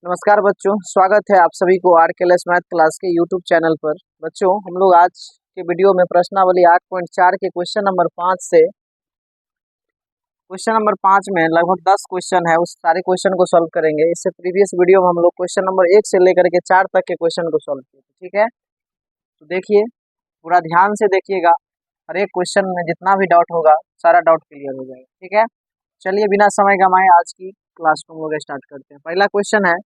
नमस्कार बच्चों, स्वागत है आप सभी को आरकेएलएस मैथ क्लास के यूट्यूब चैनल पर। बच्चों, हम लोग आज के वीडियो में प्रश्नावली 8.4 के क्वेश्चन नंबर 5 से क्वेश्चन नंबर 5 में लगभग 10 क्वेश्चन है, उस सारे क्वेश्चन को सॉल्व करेंगे। इससे प्रीवियस वीडियो में हम लोग क्वेश्चन नंबर 1 से लेकर के 4 तक के क्वेश्चन को सॉल्व किए, ठीक है। तो देखिए, पूरा ध्यान से देखिएगा, हर एक क्वेश्चन में जितना भी डाउट होगा सारा डाउट क्लियर हो जाएगा, ठीक है। चलिए बिना समय गंवाए आज की क्लास को हम लोग स्टार्ट करते हैं। पहला क्वेश्चन है,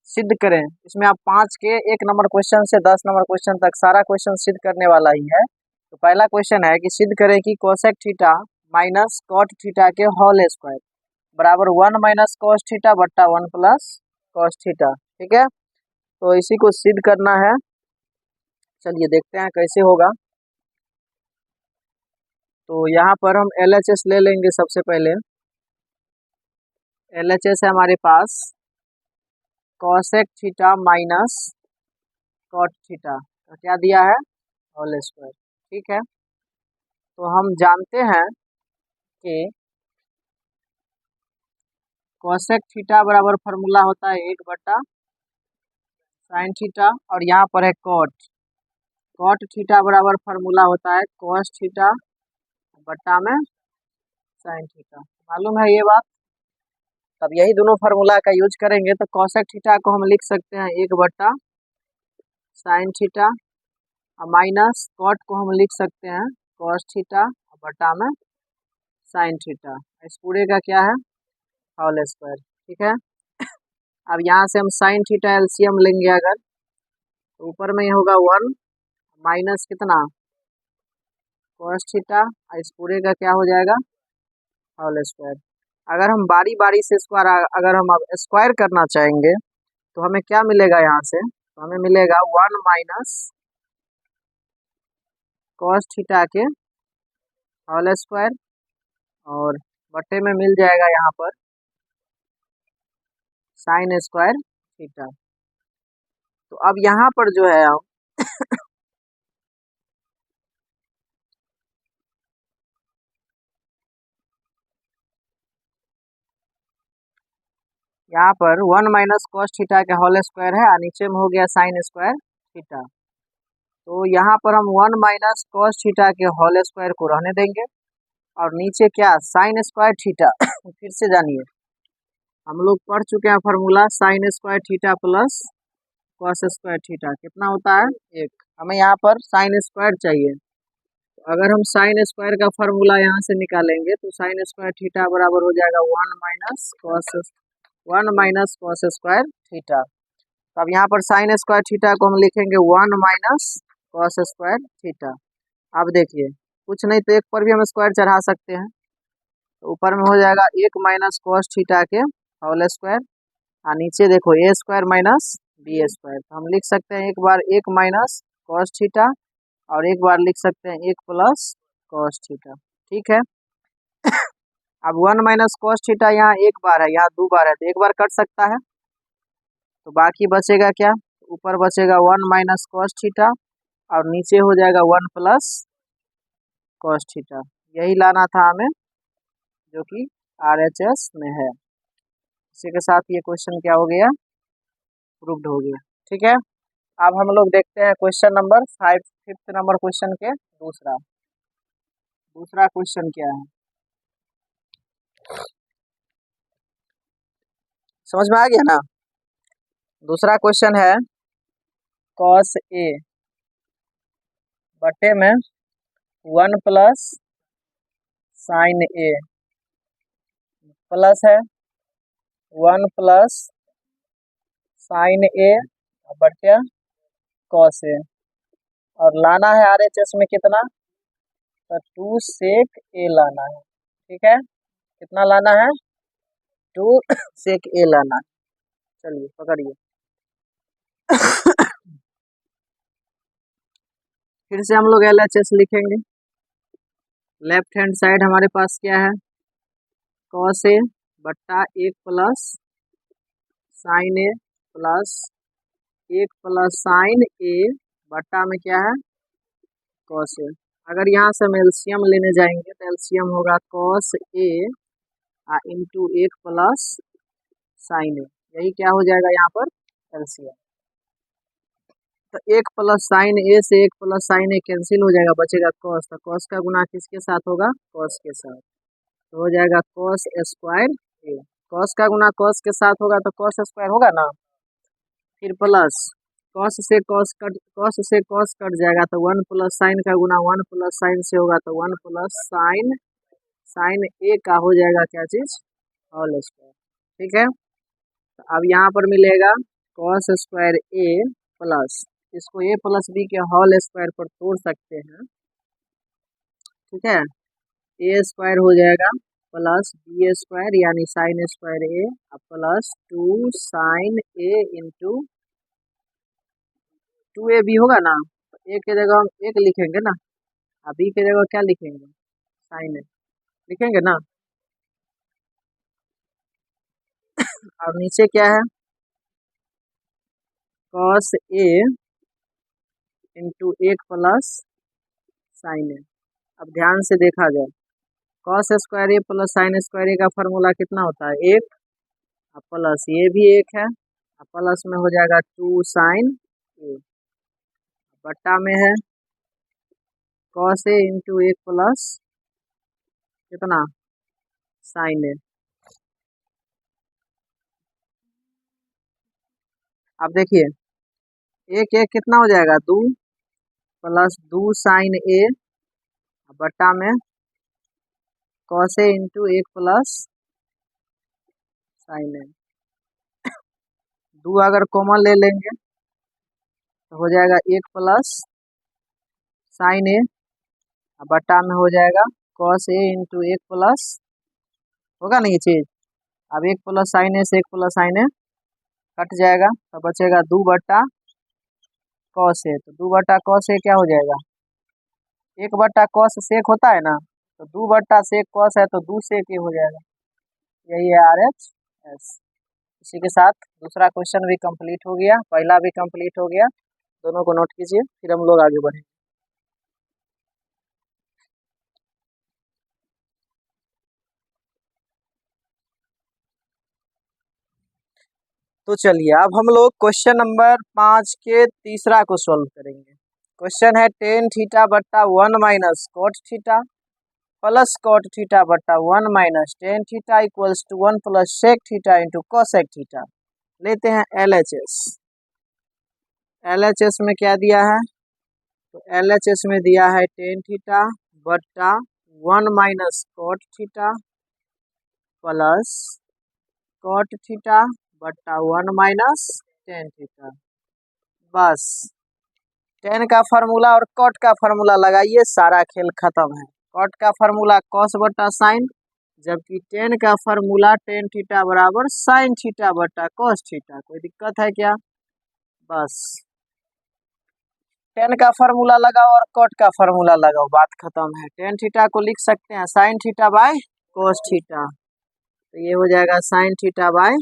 सिद्ध करें। इसमें आप 5 के 1 नंबर क्वेश्चन से 10 नंबर क्वेश्चन तक सारा क्वेश्चन सिद्ध करने वाला ही है। तो पहला क्वेश्चन है कि सिद्ध करें कि cosec theta minus cot theta के होल स्क्वायर बराबर 1 माइनस कॉस थीटा बट्टा 1 प्लस कॉस थीटा, ठीक है। तो इसी को सिद्ध करना है। चलिए देखते हैं कैसे होगा। तो यहाँ पर हम LHS ले लेंगे। सबसे पहले LHS है हमारे पास cosec theta minus cot theta का क्या दिया है, होल स्क्वायर, ठीक है। तो हम जानते हैं कि कोसेक थीटा बराबर फार्मूला होता है 1 बटा साइन थीटा, और यहाँ पर है कॉट थीटा बराबर फार्मूला होता है कॉस थीटा बट्टा में साइन थीटा। मालूम है ये बात। तब यही दोनों फार्मूला का यूज करेंगे तो कोसेक थीटा को हम लिख सकते हैं 1 बटा साइन थीटा, और माइनस कॉट को हम लिख सकते हैं कॉस थीटा बटा में साइन थीटा। इस पूरे का क्या है, होल स्क्वायर, ठीक है। अब यहाँ से हम साइन थीटा एलसीएम लेंगे अगर, तो ऊपर में होगा 1 माइनस कितना कॉस थीटा, इस पूरे का क्या हो जाएगा, होल स्क्वायर। अगर हम बारी बारी से अगर हम अब स्क्वायर करना चाहेंगे तो हमें क्या मिलेगा, यहाँ से तो हमें मिलेगा 1 माइनस कॉस थीटा के होल स्क्वायर, और बट्टे में मिल जाएगा यहाँ पर साइन स्क्वायर थीटा। तो अब यहाँ पर जो है यहाँ पर 1 माइनस कॉस थीटा के होल स्क्वायर है, और नीचे में हो गया साइन स्क्वायर थीटा। तो यहाँ पर हम 1 माइनस कॉस थीटा के होल स्क्वायर को रहने देंगे, और नीचे क्या साइन स्क्वायर थीटा फिर से जानिए, हम लोग पढ़ चुके हैं formula sign square theta plus cos square theta कितना होता है 1। हमें यहाँ पर साइन स्क्वायर चाहिए, तो अगर हम साइन स्क्वायर का फार्मूला यहाँ से निकालेंगे तो साइन स्क्वायर थीटा बराबर हो जाएगा 1 माइनस कॉस स्क्वायर थीटा। तो अब यहाँ पर साइन स्क्वायर थीटा को हम लिखेंगे 1 माइनस कॉस स्क्वायर थीटा। अब देखिए, कुछ नहीं तो एक पर भी हम स्क्वायर चढ़ा सकते हैं, तो ऊपर में हो जाएगा 1 माइनस कॉस थीटा के होल स्क्वायर, और नीचे देखो ए स्क्वायर माइनस बी स्क्वायर। तो हम लिख सकते हैं एक बार 1 माइनस कॉस थीटा, और एक बार लिख सकते हैं 1 प्लस कॉस थीटा, ठीक है। अब 1 माइनस कॉस थीटा यहाँ एक बार है, यहाँ 2 बार है, तो एक बार कट सकता है, तो बाकी बचेगा क्या, ऊपर बचेगा 1 माइनस कॉस थीटा, और नीचे हो जाएगा 1 प्लस कॉस थीटा। यही लाना था हमें, जो कि RHS में है। इसी के साथ ये क्वेश्चन क्या हो गया, प्रूव्ड हो गया, ठीक है। अब हम लोग देखते हैं question number 5, 5th number question के दूसरा क्वेश्चन क्या है, समझ में आ गया ना। दूसरा क्वेश्चन है कॉस ए बटे में 1 प्लस साइन ए प्लस है 1 प्लस साइन ए बटे कॉस ए, और लाना है RHS में कितना, तो 2 सेक ए लाना है, ठीक है। कितना लाना है, 2 सेक ए लाना है। चलिए पकड़िए फिर से हम लोग LHS लिखेंगे। लेफ्ट हैंड साइड हमारे पास क्या है, कॉस ए बट्टा 1 प्लस साइन ए प्लस 1 प्लस साइन ए बट्टा में क्या है कॉस ए। अगर यहाँ से हम एलसीएम लेने जाएंगे तो एलसीएम होगा cos A into 1 plus sign ए। यही क्या हो जाएगा यहाँ पर एलसीएम। तो 1 प्लस साइन ए से 1 प्लस साइन ए कैंसिल हो जाएगा, बचेगा कॉस। तो कॉस का गुना किसके साथ होगा? कॉस के साथ। तो हो जाएगा कॉस स्क्वायर ए। कॉस का गुना कॉस के साथ होगा तो कॉस स्क्वायर होगा ना। फिर प्लस कॉस से कॉस कट जाएगा तो 1 प्लस साइन का गुना 1 प्लस साइन से होगा तो 1 प्लस साइन साइन ए का हो जाएगा क्या चीज? Whole square. ठीक है। तो अब यहाँ पर मिलेगा कॉस स्क्वायर ए प्लस, इसको ए प्लस बी के होल स्क्वायर पर तोड़ सकते हैं। ठीक है। ए स्क्वायर हो जाएगा प्लस बी स्क्वायर यानी साइन स्क्वायर ए प्लस 2 साइन ए इंटू 2ab होगा ना। तो ए के जगह हम 1 लिखेंगे ना, अब बी के जगह क्या लिखेंगे? साइन ए लिखेंगे ना। अब नीचे क्या है? Cos A into 1 plus sign ए। अब ध्यान से देखा जाए, कॉस स्क्वायर ए प्लस साइन स्क्वायर ए का फॉर्मूला कितना होता है? 1। अब प्लस ये भी 1 है, अब प्लस में हो जाएगा 2 साइन ए, बट्टा में है कॉस ए इंटू 1 प्लस कितना? साइन ए। अब देखिए 1 1 कितना हो जाएगा? 2 प्लस 2 साइन ए बट्टा में cos A into 1 plus sign ए। 2 अगर कॉमन ले लेंगे तो हो जाएगा 1 प्लस साइन ए बट्टा में हो जाएगा कॉस ए इंटू 1 प्लस, होगा ना ये चीज। अब 1 प्लस साइन ए से 1 प्लस साइन ए कट जाएगा तो बचेगा 2 बट्टा कॉस ए। तो 2 बट्टा कॉस ए क्या हो जाएगा? 1 बट्टा कॉस सेक होता है ना, तो 2 बट्टा सेक कॉस है तो 2 सेक ए हो जाएगा। यही है RHS। इसी के साथ दूसरा क्वेश्चन भी कंप्लीट हो गया, पहला भी कंप्लीट हो गया। दोनों को नोट कीजिए, फिर हम लोग आगे बढ़ेंगे। तो चलिए अब हम लोग क्वेश्चन नंबर 5 के तीसरा को सॉल्व करेंगे। क्वेश्चन है टेन थीटा बट्टा 1 minus cot theta plus cot theta बट्टा 1 minus tan theta equals to 1 plus sec theta into cosec theta. लेते हैं LHS। LHS में क्या दिया है? तो LHS में दिया है टेन थीटा बट्टा 1 minus cot theta plus cot theta बट्टा 1 माइनस टेन थीटा। बस टेन का फार्मूला और कॉट का फार्मूला लगाइए, सारा खेल खत्म है। कॉट का फार्मूला कॉस बट्टा साइन, जबकि टेन का फार्मूला टेन थीटा बराबर साइन थीटा बट्टा कॉस थीटा। कोई दिक्कत है क्या? बस टेन का फार्मूला लगाओ और कॉट का फार्मूला लगाओ, बात खत्म है। टेन थीटा को लिख सकते हैं sine theta by cos theta, तो ये हो जाएगा sine theta by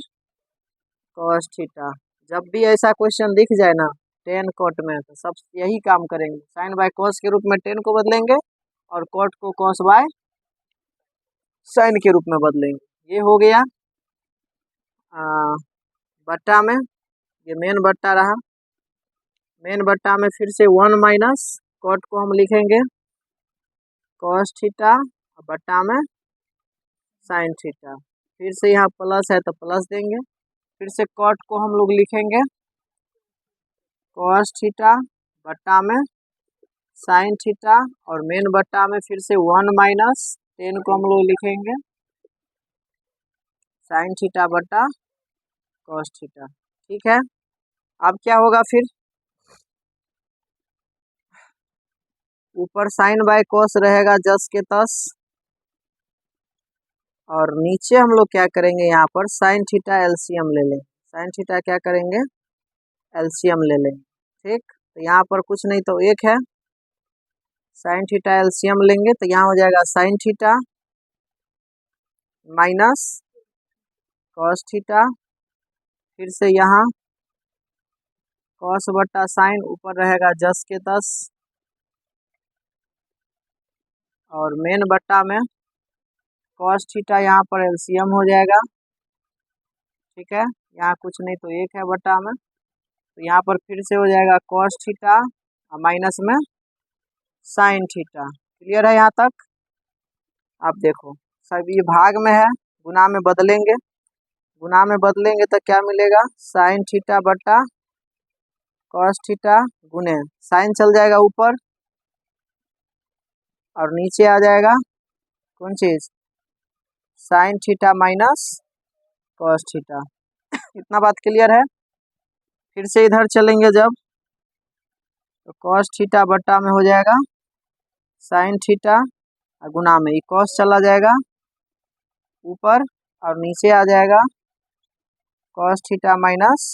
cos theta. जब भी ऐसा क्वेश्चन दिख जाए ना टेन कॉट में, तो सब यही काम करेंगे, साइन बाय कॉस के रूप में टेन को बदलेंगे और कॉट को कॉस बाय साइन के रूप में बदलेंगे। ये हो गया बट्टा में, ये मेन बट्टा रहा। मेन बट्टा में फिर से 1 माइनस कॉट को हम लिखेंगे कॉस थीटा बट्टा में साइन थीटा। फिर से यहाँ प्लस है तो प्लस देंगे, फिर से कॉट को हम लोग लिखेंगे कॉस थीटा बट्टा में साइन थीटा, और मेन बट्टा में फिर से 1 माइनस टेन को हम लोग लिखेंगे साइन थीटा बट्टा कॉस थीटा। ठीक है। अब क्या होगा? फिर ऊपर साइन बाय कॉस रहेगा जस के तस, और नीचे हम लोग क्या करेंगे? यहाँ पर साइन थीटा एलसीएम ले लेंगे। साइन थीटा क्या करेंगे? एलसीएम ले लेंगे। ठीक, तो यहाँ पर कुछ नहीं तो 1 है, साइन थीटा एलसीएम लेंगे तो यहाँ हो जाएगा sign theta minus cos theta, फिर से यहाँ कॉस बट्टा साइन ऊपर रहेगा जस के तस, और मेन बट्टा में कॉस थीटा यहाँ पर एलसीएम हो जाएगा ठीक है, यहाँ कुछ नहीं तो 1 है बटा में, तो यहाँ पर फिर से हो जाएगा कॉस थीटा माइनस में साइन थीटा। क्लियर है यहाँ तक? आप देखो सब ये भाग में है, गुना में बदलेंगे, गुना में बदलेंगे तो क्या मिलेगा, साइन थीटा बटा कॉस थीटा गुने साइन चल जाएगा ऊपर और नीचे आ जाएगा कौन चीज, sign theta minus cos theta. इतना बात क्लियर है? फिर से इधर चलेंगे जब, तो कॉस थीटा बटा में हो जाएगा साइन थीटा और गुना में ये कॉस चला जाएगा ऊपर और नीचे आ जाएगा cos theta minus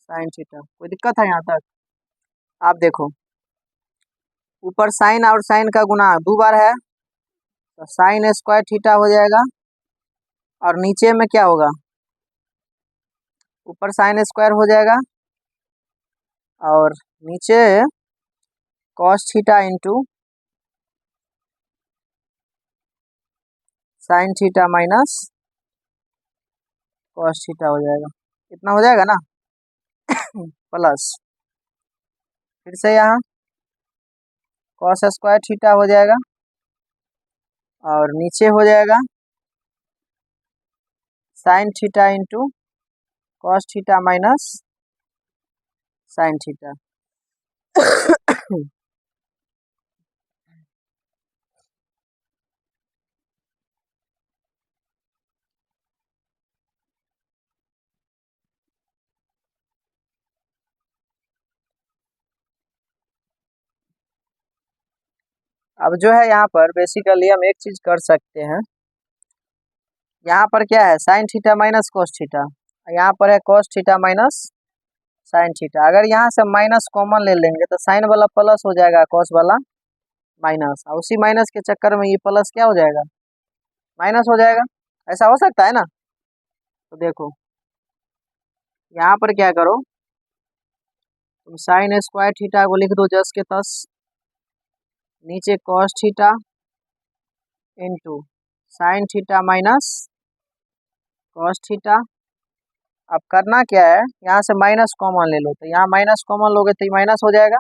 sine theta. कोई दिक्कत है यहाँ तक? आप देखो ऊपर साइन और साइन का गुना 2 बार है, तो साइन स्क्वायर थीटा हो जाएगा और नीचे में क्या होगा, ऊपर साइन स्क्वायर हो जाएगा और नीचे cos theta into sine theta minus cos theta हो जाएगा। इतना हो जाएगा ना प्लस फिर से यहाँ कॉस स्क्वायर थीटा हो जाएगा और नीचे हो जाएगा sign theta into cos theta minus sine theta. अब जो है यहाँ पर बेसिकली हम एक चीज कर सकते हैं, यहाँ पर क्या है sign theta minus cos theta, यहाँ पर है cos theta minus sine theta. अगर यहाँ से माइनस कॉमन ले लेंगे तो साइन वाला प्लस हो जाएगा, कॉस वाला माइनस, और उसी माइनस के चक्कर में ये प्लस क्या हो जाएगा, माइनस हो जाएगा। ऐसा हो सकता है ना? तो देखो यहाँ पर क्या करो, तुम साइन स्क्वायर थीटा को लिख दो जस के तस, नीचे cos theta into sine theta minus cos theta. अब करना क्या है, यहाँ से माइनस कॉमन ले लो, तो यहाँ माइनस कॉमन लोगे तो ये माइनस हो जाएगा,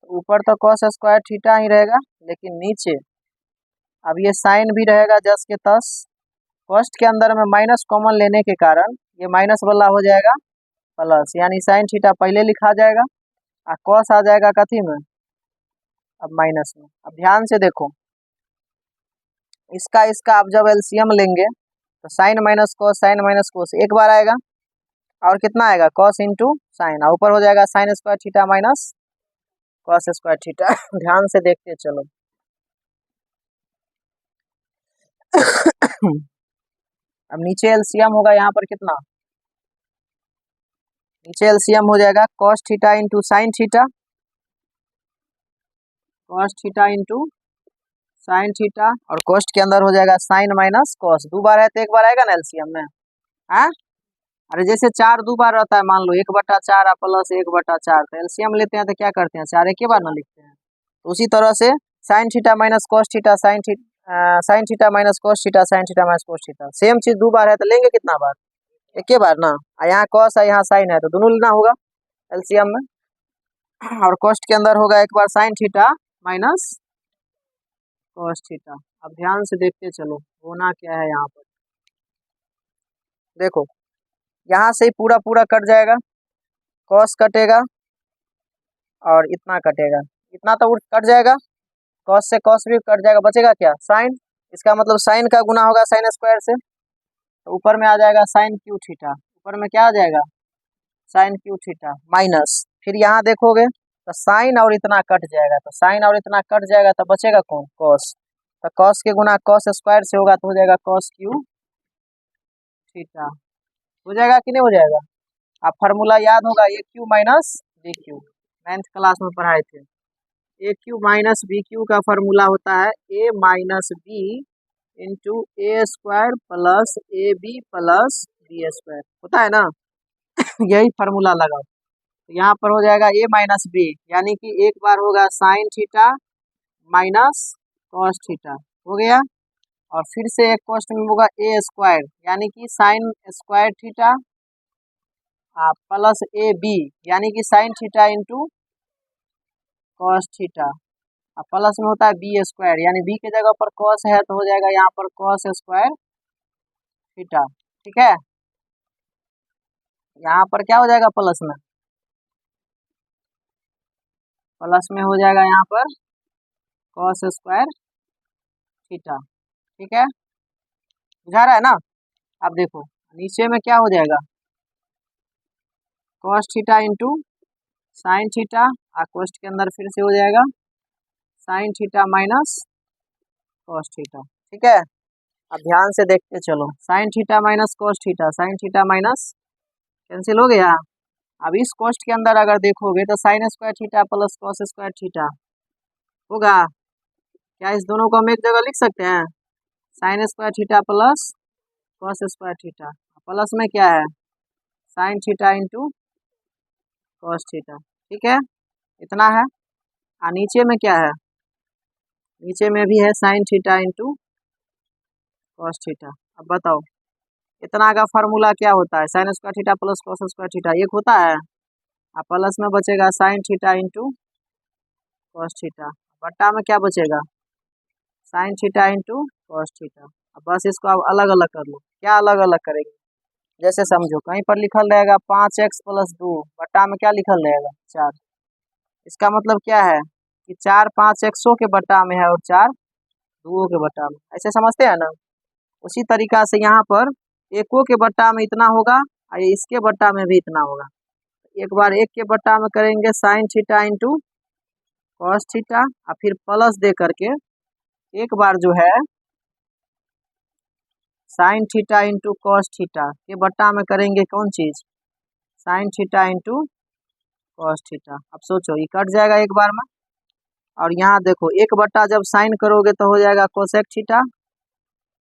तो ऊपर तो कॉस स्क्वायर थीटा ही रहेगा, लेकिन नीचे अब ये साइन भी रहेगा जस के तस, कॉस्ट के अंदर में माइनस कॉमन लेने के कारण ये माइनस वाला हो जाएगा प्लस, यानी साइन थीटा पहले लिखा जाएगा और कॉस आ जाएगा कथी में, अब माइनस में। अब ध्यान से देखो इसका इसका आप जब एलसीएम लेंगे तो साइन माइनस कोस एक बार आएगा और कितना आएगा, कॉस इंटू साइन, और ऊपर हो जाएगा sign square theta minus cos square theta. ध्यान से देखते चलो। अब नीचे एलसीएम होगा यहाँ पर कितना, नीचे एलसीएम हो जाएगा cos theta into sine theta, cos theta into sine theta, और कॉस्ट के अंदर हो जाएगा साइन माइनस कॉस। 2 बार है तो 1 बार आएगा ना एलसीएम में, हाँ? अरे जैसे 4 2 बार रहता है, मान लो 1/4 प्लस 1/4, तो एलसीएम लेते हैं तो क्या करते हैं, 4 एक ही बार ना लिखते हैं। तो उसी तरह से sign theta minus cos theta sine theta minus cos theta sine theta minus cos theta, same चीज 2 बार है तो लेंगे कितना बार, एक ही बार ना। यहाँ कॉस है यहाँ साइन है तो दोनों लेना होगा एलसीएम में, और कॉस्ट के अंदर होगा एक बार sine theta minus cos theta. अब ध्यान से देखते चलो होना क्या है यहाँ पर, देखो यहाँ से ही पूरा पूरा कट जाएगा, कॉस कटेगा और इतना कटेगा, इतना तो कट जाएगा, कॉस से कॉस भी कट जाएगा, बचेगा क्या, साइन। इसका मतलब साइन का गुना होगा साइन स्क्वायर से, तो ऊपर में आ जाएगा साइन क्यू थीटा, ऊपर में क्या आ जाएगा, साइन क्यू थीटा माइनस, फिर यहाँ देखोगे तो साइन और इतना कट जाएगा, तो साइन और इतना कट जाएगा तो बचेगा कौन, कॉस, तो कॉस के गुना कॉस स्क्वायर से होगा तो हो जाएगा कॉस क्यू थीटा। हो जाएगा कि नहीं हो जाएगा? आप फार्मूला याद होगा, A cube minus B cube, 9th class में पढ़ाए थे। A cube minus B cube का फार्मूला होता है A minus B into A square plus A B plus B square, होता है ना? यही फार्मूला लगाओ, तो यहाँ पर हो जाएगा ए माइनस बी, यानी कि एक बार होगा sign theta minus cos theta, हो गया, और फिर से एक कॉस्ट में होगा ए स्क्वायर, यानी कि साइन स्क्वायर थीटा प्लस ए बी, यानी कि sine theta into cos theta, plus में होता है बी स्क्वायर, यानी बी के जगह पर कॉस है तो हो जाएगा यहाँ पर कॉस स्क्वायर थीटा। ठीक है, यहाँ पर क्या हो जाएगा प्लस में हो जाएगा यहाँ पर कॉस स्क्वायर थीटा। ठीक है, बुझा रहा है ना। अब देखो नीचे में क्या हो जाएगा, cos theta into sine theta, cost के अंदर फिर से हो जाएगा sign theta minus cos theta. ठीक है, अब ध्यान से देखते चलो, sign theta minus cos theta, sign theta minus cancel हो गया। अब इस कॉस्ट के अंदर अगर देखोगे तो sign square theta plus cos square theta होगा। क्या इस दोनों को हम एक जगह लिख सकते हैं, sign square theta plus cos square theta, plus में क्या है sign theta into cos theta. ठीक है, इतना है। नीचे में क्या है, नीचे में भी है sign theta into cos theta. अब बताओ इतना का फार्मूला क्या होता है, sign square theta plus cos square theta एक होता है, प्लस में बचेगा sign theta into cos theta, बट्टा में क्या बचेगा sign theta into cos theta. अब बस इसको अब अलग अलग कर लो। क्या अलग अलग करेंगे, जैसे समझो कहीं पर लिखल रहेगा 5x प्लस 2, बट्टा में क्या लिखल रहेगा 4। इसका मतलब क्या है कि 4 5 एक्सों के बट्टा में है और 4 2 के बट्टा में, ऐसे समझते हैं ना। उसी तरीका से यहाँ पर एको के बट्टा में इतना होगा और इसके बट्टा में भी इतना होगा। एक बार एक के बट्टा में करेंगे sign theta into cos theta, और फिर प्लस दे करके एक बार जो है sign theta into cos theta के बट्टा में करेंगे कौन चीज, sign theta into cos theta. अब सोचो ये कट जाएगा एक बार में, और यहाँ देखो एक बट्टा जब साइन करोगे तो हो जाएगा कोसेक थीटा,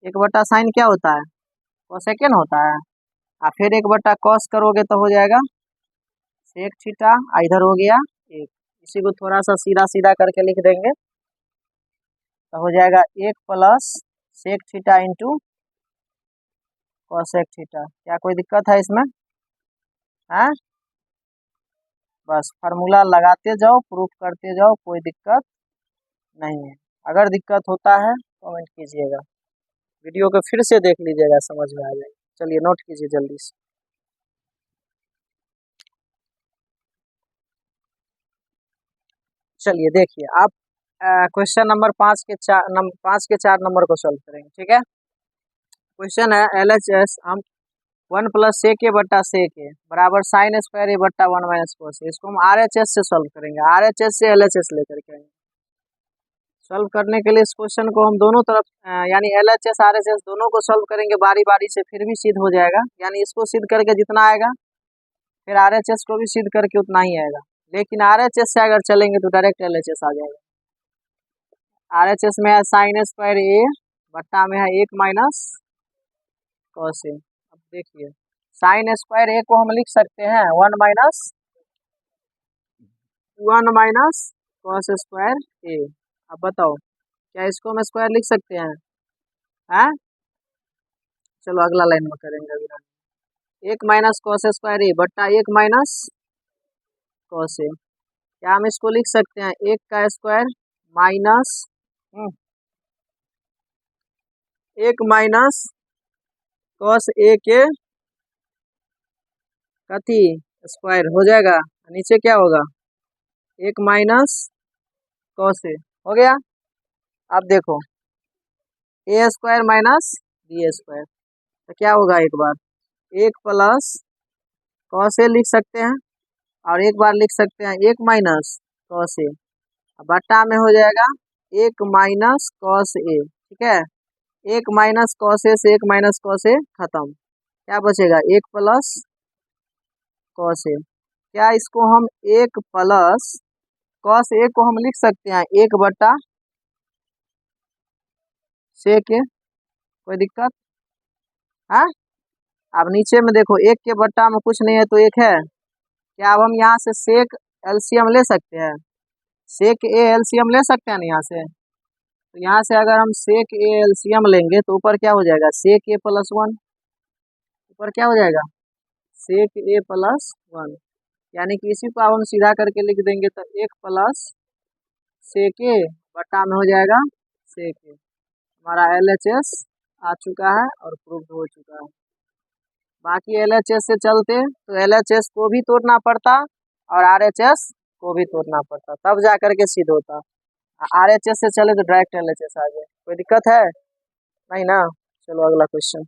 एक बट्टा साइन क्या होता है कोसेकन होता है, और फिर एक बट्टा कॉस करोगे तो हो जाएगा सेक थीटा, इधर हो गया एक। इसी को थोड़ा सा सीधा सीधा करके लिख देंगे तो हो जाएगा 1 plus sec theta into cosec theta. क्या कोई दिक्कत है इसमें, है? बस फार्मूला लगाते जाओ, प्रूफ करते जाओ, कोई दिक्कत नहीं है। अगर दिक्कत होता है कमेंट कीजिएगा, वीडियो को फिर से देख लीजिएगा, समझ में आ जाएगा। चलिए नोट कीजिए जल्दी से। चलिए देखिए आप क्वेश्चन नंबर 5 के 4 नंबर को सॉल्व करेंगे। ठीक है, क्वेश्चन है LHS हम 1 प्लस सेक ए बट्टा सेक ए बराबर साइन स्क्वायर ए बट्टा 1 माइनस कोस। इसको हम RHS से सॉल्व करेंगे, RHS से LHS लेकर के आएंगे। सॉल्व करने के लिए इस क्वेश्चन को हम दोनों तरफ यानी LHS RHS दोनों को सॉल्व करेंगे बारी बारी से, फिर भी सिद्ध हो जाएगा। यानी इसको सिद्ध करके जितना आएगा फिर RHS को भी सिद्ध करके उतना ही आएगा, लेकिन RHS से अगर चलेंगे तो डायरेक्ट LHS आ जाएगा। RHS में है साइन स्क्वायर ए बट्टा में है 1 माइनस कॉस ए। अब देखिए साइन स्क्वायर ए को हम लिख सकते हैं 1 माइनस कॉस स्क्वायर ए। अब बताओ क्या इसको हम स्क्वायर लिख सकते हैं, हैं? चलो अगला लाइन में करेंगे अभी। 1 माइनस कॉस स्क्वायर ए बट्टा 1 माइनस कॉस ए। क्या हम इसको लिख सकते हैं 1 का square minus 1 minus cos A के कथी स्क्वायर हो जाएगा, नीचे क्या होगा 1 माइनस कॉस ए हो गया। अब देखो ए स्क्वायर माइनस बी स्क्वायर तो क्या होगा, एक बार 1 प्लस कॉस ए लिख सकते हैं और एक बार लिख सकते हैं 1 माइनस कॉस ए, बट्टा में हो जाएगा 1 माइनस कॉस ए। ठीक है, 1 माइनस कॉस ए से 1 माइनस कॉस ए खत्म, क्या बचेगा 1 प्लस कॉस ए। क्या इसको हम 1 प्लस कॉस ए को हम लिख सकते हैं 1 बट्टा सेक ए, कोई दिक्कत है? अब नीचे में देखो 1 के बट्टा में कुछ नहीं है तो 1 है। क्या अब हम यहाँ से सेक एलसीएम ले सकते हैं, सेक ए एलसीएम ले सकते हैं ना यहाँ से, तो यहाँ से अगर हम सेक ए एलसीएम लेंगे तो ऊपर क्या हो जाएगा, सेक ए प्लस वन, ऊपर क्या हो जाएगा, सेक ए प्लस वन, यानी कि इसी को अब हम सीधा करके लिख देंगे तो एक प्लस सेक ए बटा में हो जाएगा सेक ए। हमारा LHS आ चुका है और प्रूफ हो चुका है। बाकी LHS से चलते तो LHS को भी तोड़ना पड़ता और RHS को भी तोड़ना पड़ता, तब जा करके सिद्ध होता। RHS से चले तो डायरेक्ट LHS आ गया, कोई दिक्कत है नहीं ना। चलो अगला क्वेश्चन,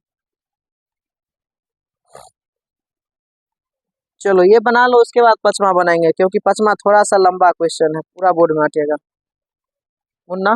चलो ये बना लो, उसके बाद पचमा बनाएंगे, क्योंकि पचमा थोड़ा सा लंबा क्वेश्चन है, पूरा बोर्ड में हटेगा। मुन्ना